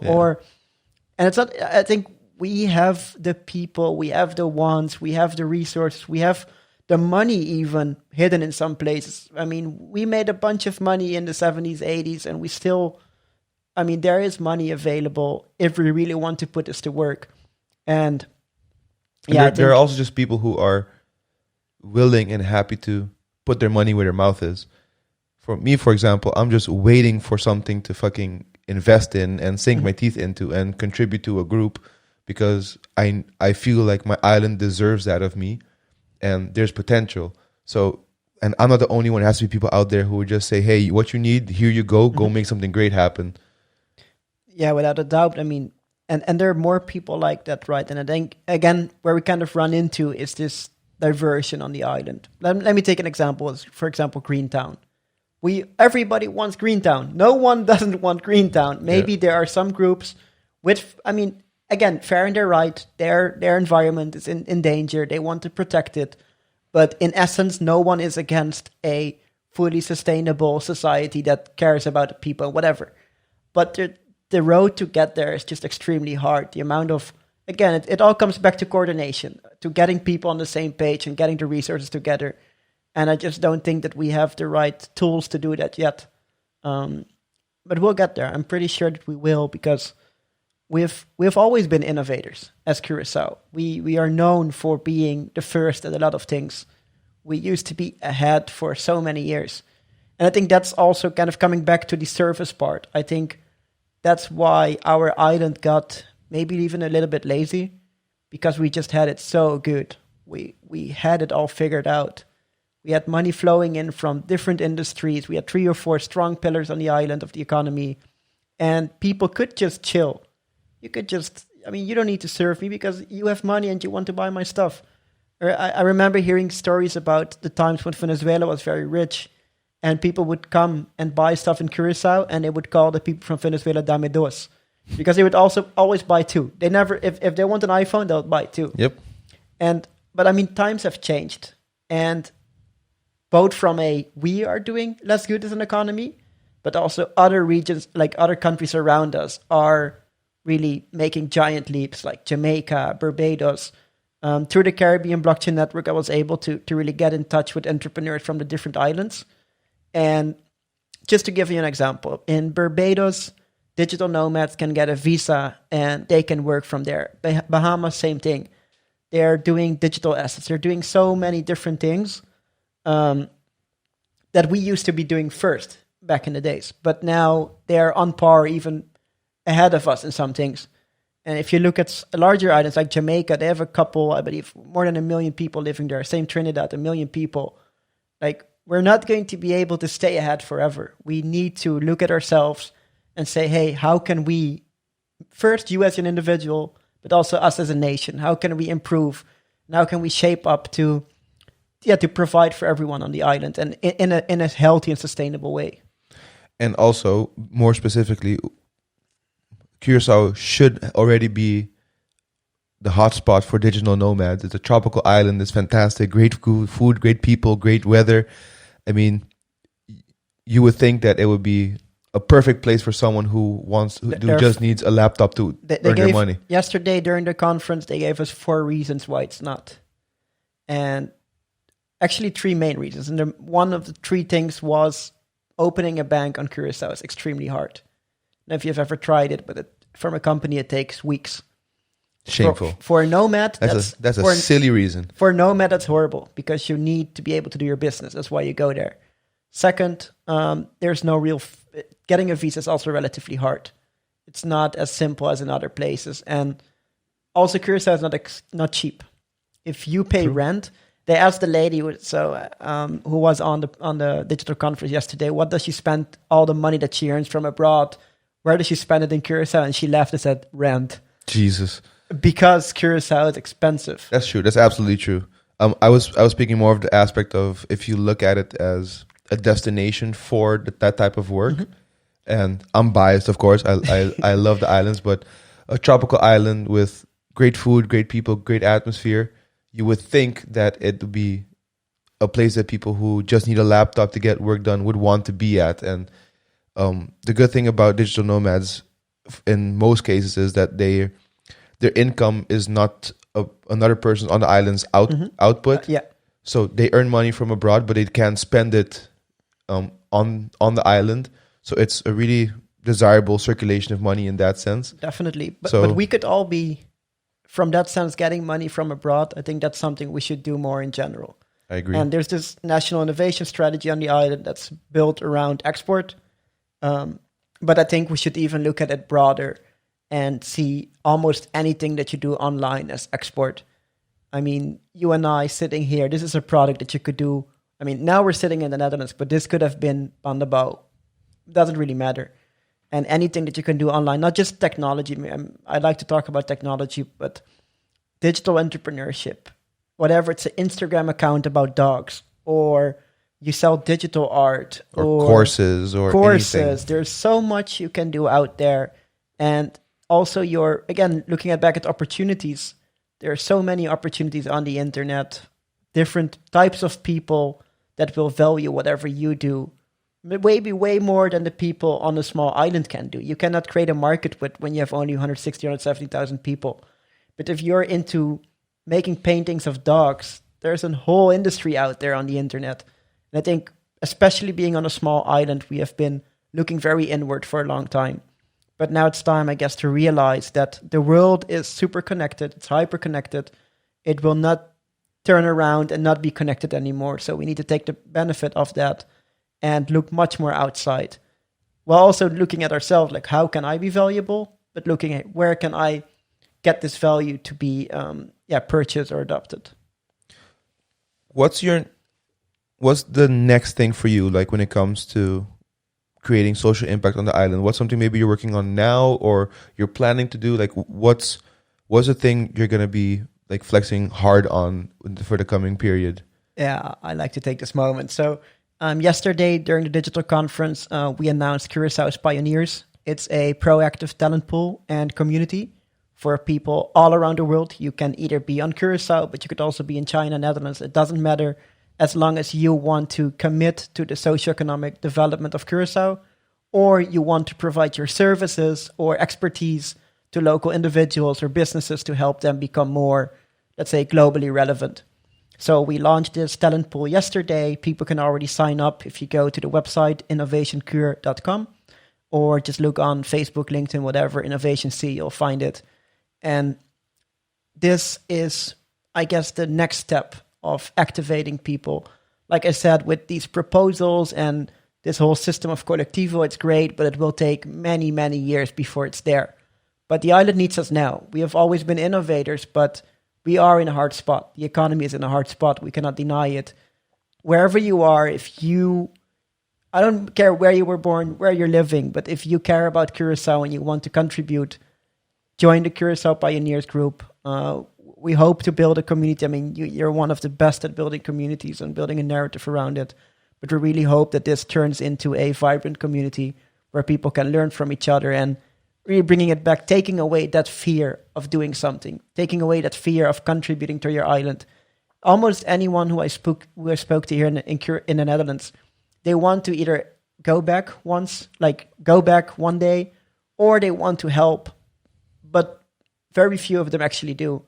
and it's not. I think we have the people, we have the wants, we have the resources, we have the money even hidden in some places. I mean, we made a bunch of money in the 70s, 80s, and we still. I mean, there is money available if we really want to put this to work. And there are also just people who are willing and happy to put their money where their mouth is. For me, for example, I'm just waiting for something to fucking invest in and sink my teeth into and contribute to a group, because I feel like my island deserves that of me and there's potential. So, and I'm not the only one. It has to be people out there who would just say, hey, what you need, here you go make something great happen. Yeah, without a doubt. I mean, and there are more people like that, right? And I think, again, where we kind of run into is this diversion on the island. Let me take an example. For example, Greentown. Everybody wants Greentown. No one doesn't want Greentown. Maybe there are some groups with, I mean, again, fair in their right. Their environment is in danger. They want to protect it. But in essence, no one is against a fully sustainable society that cares about the people, whatever. But the road to get there is just extremely hard. The amount of, again, it all comes back to coordination, to getting people on the same page and getting the resources together. And I just don't think that we have the right tools to do that yet. But we'll get there. I'm pretty sure that we will, because we've always been innovators as Curacao. We are known for being the first at a lot of things. We used to be ahead for so many years. And I think that's also kind of coming back to the service part. I think that's why our island got maybe even a little bit lazy, because we just had it so good. We had it all figured out. We had money flowing in from different industries. We had 3 or 4 strong pillars on the island of the economy, and people could just chill. You could just, I mean, you don't need to serve me because you have money and you want to buy my stuff. Or I remember hearing stories about the times when Venezuela was very rich, and people would come and buy stuff in Curacao, and they would call the people from Venezuela dame dos, because they would also always buy 2. They never, if they want an iPhone, they'll buy 2. Yep. But I mean, times have changed, and both from we are doing less good as an economy, but also other regions, like other countries around us, are really making giant leaps, like Jamaica, Barbados. Through the Caribbean Blockchain Network, I was able to really get in touch with entrepreneurs from the different islands. And just to give you an example, in Barbados, digital nomads can get a visa and they can work from there. Bahamas, same thing. They're doing digital assets. They're doing so many different things that we used to be doing first back in the days. But now they're on par, even ahead of us in some things. And if you look at larger islands like Jamaica, they have a couple, I believe, more than 1 million people living there. Same Trinidad, 1 million people. Like, we're not going to be able to stay ahead forever. We need to look at ourselves and say, hey, how can we, first you as an individual, but also us as a nation, how can we improve? And how can we shape up to provide for everyone on the island and in a healthy and sustainable way? And also, more specifically, Curacao should already be the hotspot for digital nomads. It's a tropical island. It's fantastic. Great food, great people, great weather. I mean, you would think that it would be a perfect place for someone who just needs a laptop to earn their money. Yesterday during the conference, they gave us 4 reasons why it's not. And actually 3 main reasons. And one of the 3 things was opening a bank on Curacao is extremely hard. Now, if you've ever tried it, but from a company, it takes weeks. Shameful. For a nomad, that's a silly reason. For a nomad, that's horrible because you need to be able to do your business. That's why you go there. Second, there's no real... Getting a visa is also relatively hard. It's not as simple as in other places. And also, Curacao is not cheap. If you pay rent... They asked the lady who was on the digital conference yesterday, what does she spend all the money that she earns from abroad? Where does she spend it in Curacao? And she laughed and said, rent. Jesus. Because Curacao is expensive. That's true. That's absolutely true. I was speaking more of the aspect of if you look at it as a destination for that type of work. Mm-hmm. And I'm biased, of course. I love the islands, but a tropical island with great food, great people, great atmosphere. You would think that it would be a place that people who just need a laptop to get work done would want to be at. And the good thing about digital nomads, in most cases, is that their income is not another person on the island's output. So they earn money from abroad, but they can't spend it on the island. So it's a really desirable circulation of money in that sense. Definitely. But we could all be... From that sense, getting money from abroad, I think that's something we should do more in general. I agree. And there's this national innovation strategy on the island that's built around export. But I think we should even look at it broader and see almost anything that you do online as export. I mean, you and I sitting here, this is a product that you could do. I mean, now we're sitting in the Netherlands, but this could have been on the bow. Doesn't really matter. And anything that you can do online, not just technology. I like to talk about technology, but digital entrepreneurship, whatever. It's an Instagram account about dogs, or you sell digital art, or courses, anything. There's so much you can do out there. And also looking back at opportunities, there are so many opportunities on the internet, different types of people that will value whatever you do. Maybe way more than the people on a small island can do. You cannot create a market when you have only 160, 170,000 people. But if you're into making paintings of dogs, there's a whole industry out there on the internet. And I think, especially being on a small island, we have been looking very inward for a long time. But now it's time, I guess, to realize that the world is super connected. It's hyper connected. It will not turn around and not be connected anymore. So we need to take the benefit of that and look much more outside, while also looking at ourselves, like, how can I be valuable? But looking at where can I get this value to be purchased or adopted. What's the next thing for you, like when it comes to creating social impact on the island? What's something maybe you're working on now or you're planning to do? Like, what's the thing you're going to be like flexing hard on for the coming period? Yeah, I like to take this moment. So yesterday, during the digital conference, we announced Curaçao's Pioneers. It's a proactive talent pool and community for people all around the world. You can either be on Curaçao, but you could also be in China, Netherlands. It doesn't matter, as long as you want to commit to the socioeconomic development of Curaçao, or you want to provide your services or expertise to local individuals or businesses to help them become more, let's say, globally relevant. So we launched this talent pool yesterday. People can already sign up if you go to the website innovationcure.com or just look on Facebook, LinkedIn, whatever, Innovation C, you'll find it. And this is, I guess, the next step of activating people. Like I said, with these proposals and this whole system of Collectivo, it's great, but it will take many, many years before it's there. But the island needs us now. We have always been innovators, but we are in a hard spot. The economy is in a hard spot. We cannot deny it. Wherever you are, I don't care where you were born, where you're living, but if you care about Curacao and you want to contribute, join the Curacao Pioneers group. We hope to build a community. I mean, you're one of the best at building communities and building a narrative around it. But we really hope that this turns into a vibrant community where people can learn from each other and really bringing it back, taking away that fear of doing something, taking away that fear of contributing to your island. Almost anyone who I spoke to here in the Netherlands, they want to either go back one day, or they want to help, but very few of them actually do,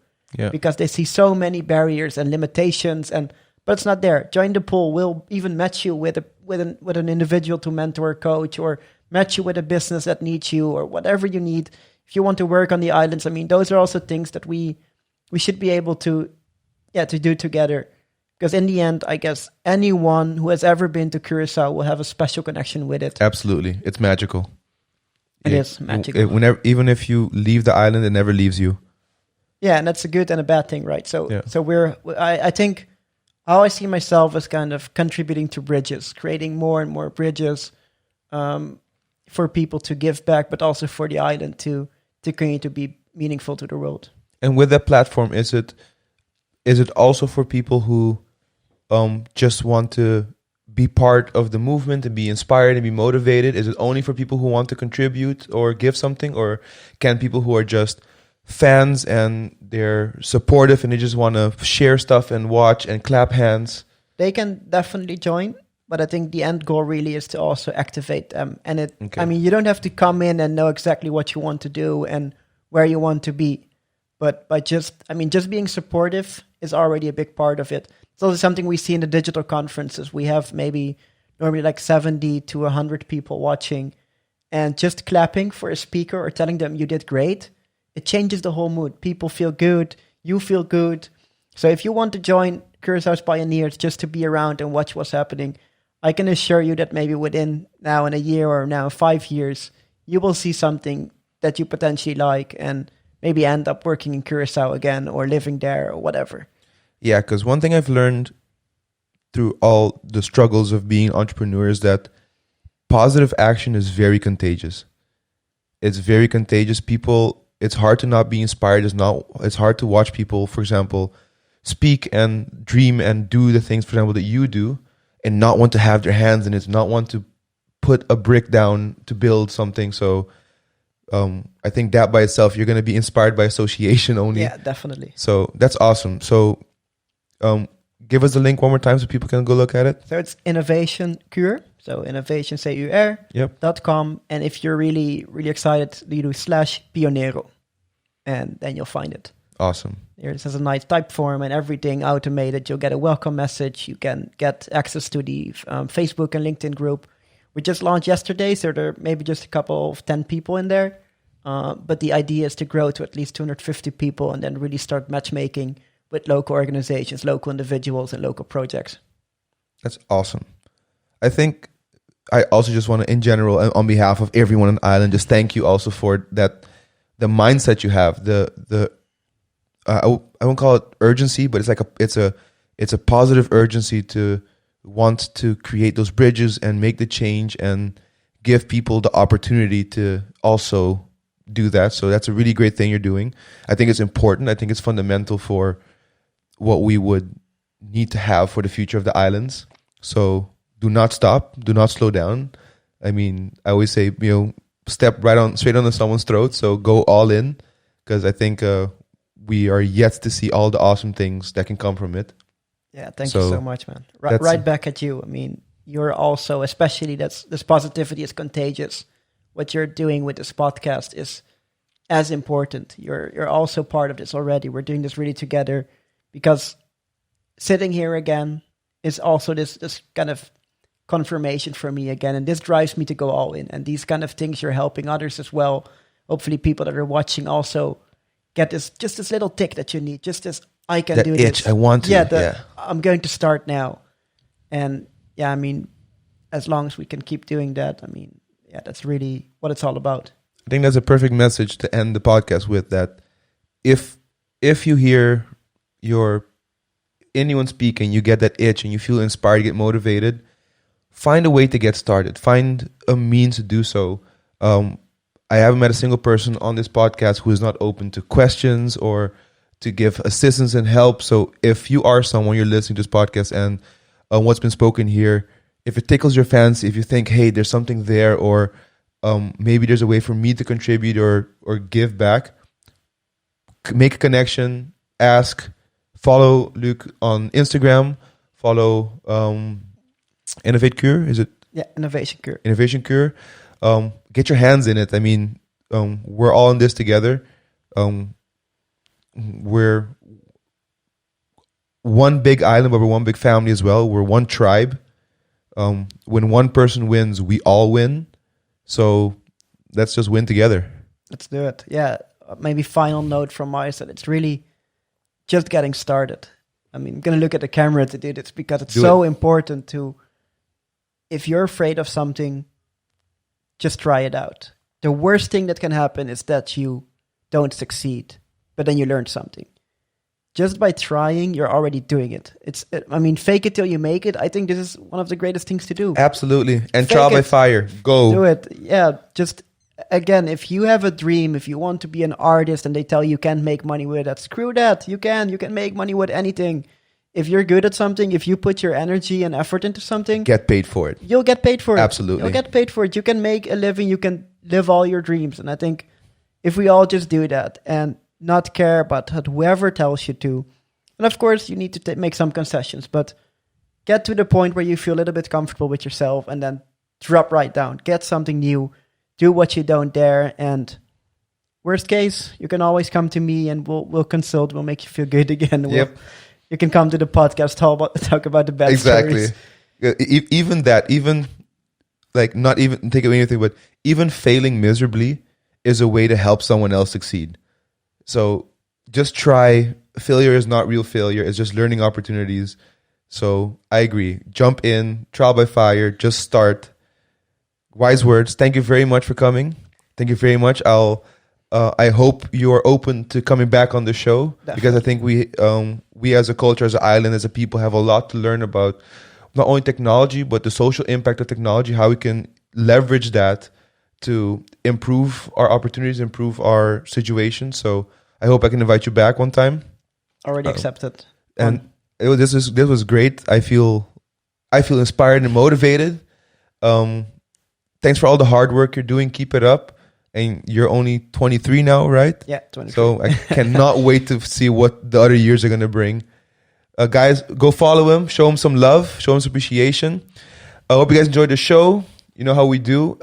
because they see so many barriers and limitations. But it's not there. Join the pool. We'll even match you with an individual to mentor, coach, or match you with a business that needs you, or whatever you need. If you want to work on the islands, I mean, those are also things that we should be able to do together. Because in the end, I guess anyone who has ever been to Curacao will have a special connection with it. Absolutely. It's magical. It is magical. Even if you leave the island, it never leaves you. Yeah, and that's a good and a bad thing, right? So I think how I see myself as kind of contributing to bridges, creating more and more bridges for people to give back, but also for the island to continue to be meaningful to the world. And with that platform, is it also for people who just want to be part of the movement and be inspired and be motivated? Is it only for people who want to contribute or give something? Or can people who are just fans and they're supportive and they just want to share stuff and watch and clap hands? They can definitely join. But I think the end goal really is to also activate them. And I mean, you don't have to come in and know exactly what you want to do and where you want to be. But by just being supportive is already a big part of it. It's also something we see in the digital conferences. We have maybe normally like 70 to 100 people watching, and just clapping for a speaker or telling them you did great, it changes the whole mood. People feel good. You feel good. So if you want to join Curaçao's Pioneers just to be around and watch what's happening, I can assure you that maybe within now in a year or now 5 years, you will see something that you potentially like and maybe end up working in Curacao again or living there or whatever. Yeah, because one thing I've learned through all the struggles of being an entrepreneur is that positive action is very contagious. It's very contagious. It's hard to not be inspired. It's hard to watch people, for example, speak and dream and do the things, for example, that you do, and not want to have their hands in it, not want to put a brick down to build something. So I think that by itself, you're going to be inspired by association only. Yeah, definitely. So that's awesome. So give us the link one more time so people can go look at it. So it's Innovation Cure. So innovationcur.com. And if you're really, really excited, you do /Pionero. And then you'll find it. Awesome. It has a nice type form and everything automated. You'll get a welcome message. You can get access to the Facebook and LinkedIn group. We just launched yesterday, so there are maybe just a couple of 10 people in there. But the idea is to grow to at least 250 people and then really start matchmaking with local organizations, local individuals, and local projects. That's awesome. I think I also just want to, in general, on behalf of everyone on the island, just thank you also for that, the mindset you have, I won't call it urgency, but it's a positive urgency to want to create those bridges and make the change and give people the opportunity to also do that. So that's a really great thing you're doing. I think it's important. I think it's fundamental for what we would need to have for the future of the islands. So do not stop. Do not slow down. I mean, I always say, step straight onto someone's throat. So go all in, because I think we are yet to see all the awesome things that can come from it. Yeah, thank you so much, man. Right back at you. I mean, you're also, especially this positivity is contagious. What you're doing with this podcast is as important. You're also part of this already. We're doing this really together, because sitting here again is also this kind of confirmation for me again, and this drives me to go all in. And these kind of things, you're helping others as well. Hopefully people that are watching also get this little tick that you need, just this, I can that do itch, this. I want to. I'm going to start now. And I mean, as long as we can keep doing that, I mean, that's really what it's all about. I think that's a perfect message to end the podcast with, that if you hear anyone speaking, you get that itch and you feel inspired, get motivated, find a way to get started. Find a means to do so. I haven't met a single person on this podcast who is not open to questions or to give assistance and help. So if you are someone, you're listening to this podcast, and what's been spoken here, if it tickles your fancy, if you think, hey, there's something there, or maybe there's a way for me to contribute or give back, make a connection, ask, follow Luuk on Instagram, follow Innovate Cure, is it? Yeah, Innovation Cure. Innovation Cure. Get your hands in it. I mean, we're all in this together. We're one big island, but we're one big family as well. We're one tribe. When one person wins, we all win. So let's just win together. Let's do it. Yeah. Maybe final note from my side. It's really just getting started. I mean, I'm going to look at the camera to do this, because it's important to, if you're afraid of something, just try it out. The worst thing that can happen is that you don't succeed, but then you learn something. Just by trying, you're already doing it. I mean, fake it till you make it. I think this is one of the greatest things to do. Absolutely. And trial by fire. Go. Do it. Yeah. Just, again, if you have a dream, if you want to be an artist and they tell you can't make money with that, screw that. You can make money with anything. If you're good at something, if you put your energy and effort into something, get paid for it. You'll get paid for it. Absolutely. You'll get paid for it. You can make a living. You can live all your dreams. And I think if we all just do that and not care about what whoever tells you to, and of course you need to make some concessions, but get to the point where you feel a little bit comfortable with yourself, and then drop right down. Get something new. Do what you don't dare. And worst case, you can always come to me and we'll consult. We'll make you feel good again. You can come to the podcast, talk about the bad stories. Even that, not even take away anything, but even failing miserably is a way to help someone else succeed. So just try. Failure is not real failure. It's just learning opportunities. So I agree. Jump in, trial by fire, just start. Wise words. Thank you very much for coming. Thank you very much. I hope you are open to coming back on the show. Definitely. Because I think we as a culture, as an island, as a people, have a lot to learn about not only technology, but the social impact of technology, how we can leverage that to improve our opportunities, improve our situation. So I hope I can invite you back one time. Already accepted. And this was great. I feel inspired and motivated. Thanks for all the hard work you're doing. Keep it up. And you're only 23 now, right? Yeah, 23. So I cannot wait to see what the other years are going to bring. Guys, go follow him. Show him some love. Show him some appreciation. I hope you guys enjoyed the show. You know how we do.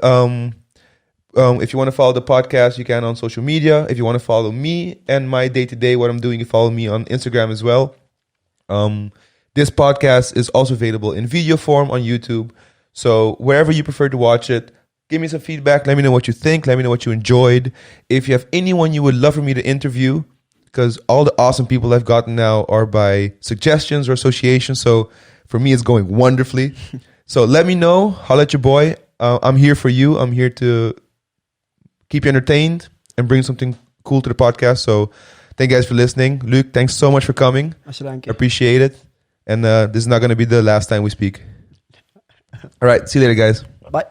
If you want to follow the podcast, you can on social media. If you want to follow me and my day-to-day, what I'm doing, you follow me on Instagram as well. This podcast is also available in video form on YouTube. So wherever you prefer to watch it, give me some feedback. Let me know what you think. Let me know what you enjoyed. If you have anyone you would love for me to interview, because all the awesome people I've gotten now are by suggestions or association. So for me, it's going wonderfully. So let me know. Holla at your boy. I'm here for you. I'm here to keep you entertained and bring something cool to the podcast. So thank you guys for listening. Luuk, thanks so much for coming. Appreciate it. And this is not going to be the last time we speak. All right. See you later, guys. Bye.